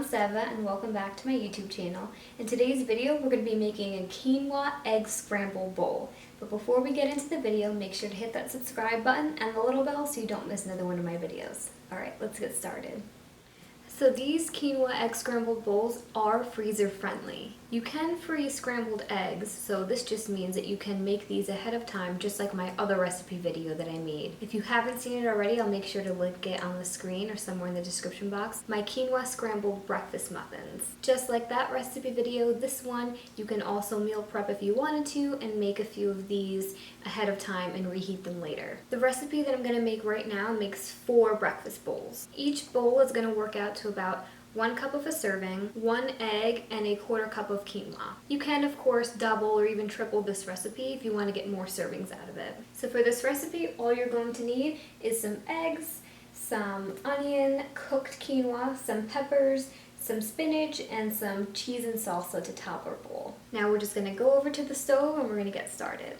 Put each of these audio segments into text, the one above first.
I'm Seva and welcome back to my YouTube channel. In today's video we're going to be making a quinoa egg scramble bowl. But before we get into the video, make sure to hit that subscribe button and the little bell so you don't miss another one of my videos. Alright, let's get started. So these quinoa egg scrambled bowls are freezer friendly. You can freeze scrambled eggs, so this just means that you can make these ahead of time just like my other recipe video that I made. If you haven't seen it already, I'll make sure to link it on the screen or somewhere in the description box. My quinoa scrambled breakfast muffins. Just like that recipe video, this one you can also meal prep if you wanted to and make a few of these ahead of time and reheat them later. The recipe that I'm going to make right now makes 4 breakfast bowls. Each bowl is going to work out to about 1 cup of a serving, 1 egg, and a 1/4 cup of quinoa. You can of course double or even triple this recipe if you want to get more servings out of it. So for this recipe, all you're going to need is some eggs, some onion, cooked quinoa, some peppers, some spinach, and some cheese and salsa to top our bowl. Now we're just going to go over to the stove and we're going to get started.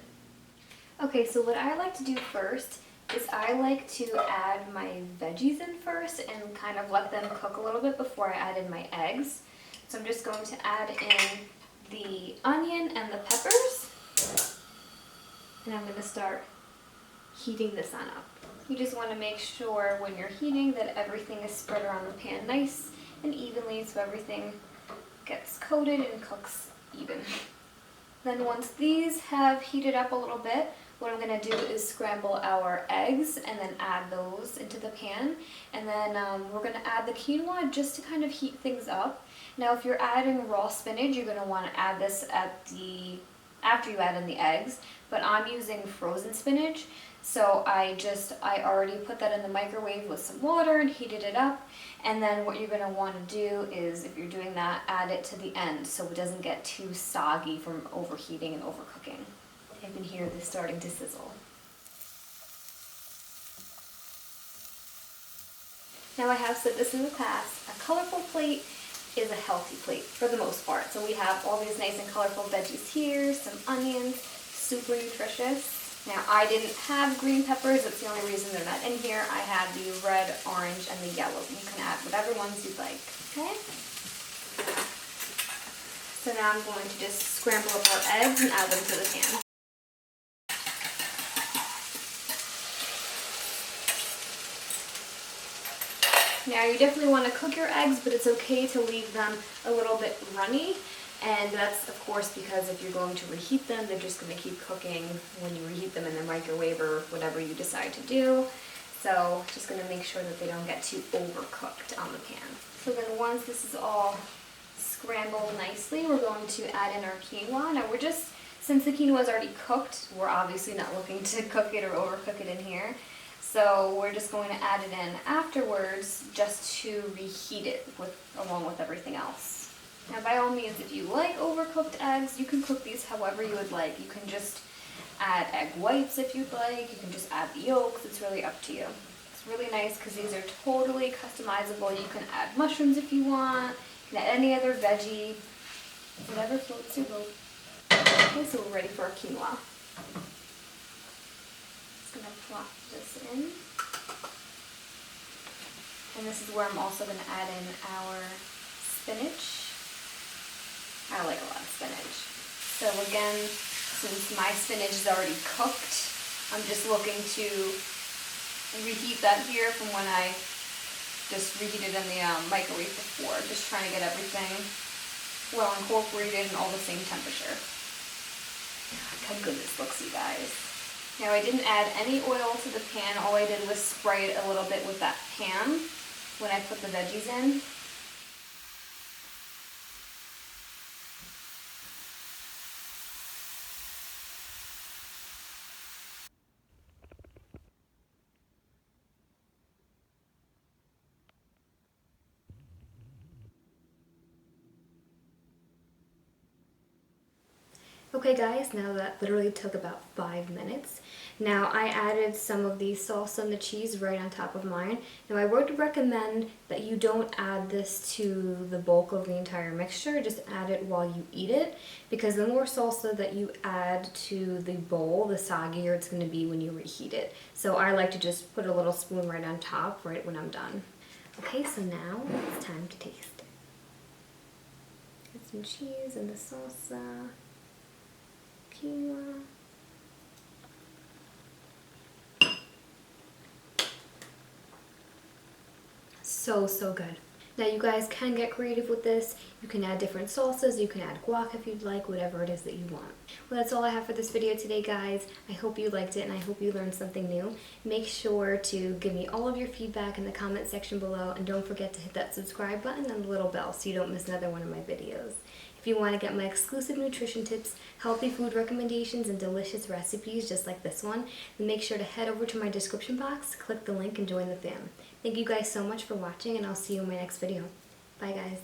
Okay, so what I like to do first is I like to add my veggies in first and kind of let them cook a little bit before I add in my eggs. So I'm just going to add in the onion and the peppers, and I'm going to start heating this on up. You just want to make sure when you're heating that everything is spread around the pan nice and evenly so everything gets coated and cooks even. Then once these have heated up a little bit, what I'm going to do is scramble our eggs and then add those into the pan. And then we're going to add the quinoa just to kind of heat things up. Now if you're adding raw spinach, you're going to want to add this after you add in the eggs. But I'm using frozen spinach. So I already put that in the microwave with some water and heated it up. And then what you're going to want to do is, if you're doing that, add it to the end so it doesn't get too soggy from overheating and overcooking. I can hear this starting to sizzle. Now I have said this in the past, a colorful plate is a healthy plate for the most part. So we have all these nice and colorful veggies here, some onions, super nutritious. Now I didn't have green peppers, that's the only reason they're not in here. I had the red, orange, and the yellow. You can add whatever ones you'd like, okay? So now I'm going to just scramble up our eggs and add them to the pan. Now you definitely want to cook your eggs, but it's okay to leave them a little bit runny. And that's of course because if you're going to reheat them, they're just going to keep cooking when you reheat them in the microwave or whatever you decide to do. So just going to make sure that they don't get too overcooked on the pan. So then once this is all scrambled nicely, we're going to add in our quinoa. Now since the quinoa is already cooked, we're obviously not looking to cook it or overcook it in here. So we're just going to add it in afterwards just to reheat it along with everything else. Now by all means, if you like overcooked eggs, you can cook these however you would like. You can just add egg whites if you'd like. You can just add the yolks. It's really up to you. It's really nice because these are totally customizable. You can add mushrooms if you want. You can add any other veggie. Whatever floats your boat. Okay, so we're ready for our quinoa. Just going to plop this in. And this is where I'm also going to add in our spinach. I like a lot of spinach. So again, since my spinach is already cooked, I'm just looking to reheat that here from when I just reheated in the microwave before. Just trying to get everything well incorporated and all the same temperature. Look how good this looks, you guys. Now I didn't add any oil to the pan. All I did was spray it a little bit with that pan when I put the veggies in. Okay guys, now that literally took about 5 minutes. Now I added some of the salsa and the cheese right on top of mine. Now I would recommend that you don't add this to the bulk of the entire mixture, just add it while you eat it, because the more salsa that you add to the bowl, the soggier it's going to be when you reheat it. So I like to just put a little spoon right on top right when I'm done. Okay, so now it's time to taste it. Get some cheese and the salsa, quinoa. So good. Now you guys can get creative with this. You can add different salsas, you can add guac if you'd like, whatever it is that you want. Well, that's all I have for this video today, guys. I hope you liked it and I hope you learned something new. Make sure to give me all of your feedback in the comment section below, and don't forget to hit that subscribe button and the little bell so you don't miss another one of my videos. If you want to get my exclusive nutrition tips, healthy food recommendations, and delicious recipes just like this one, then make sure to head over to my description box, click the link, and join the fam. Thank you guys so much for watching, and I'll see you in my next video. Bye, guys.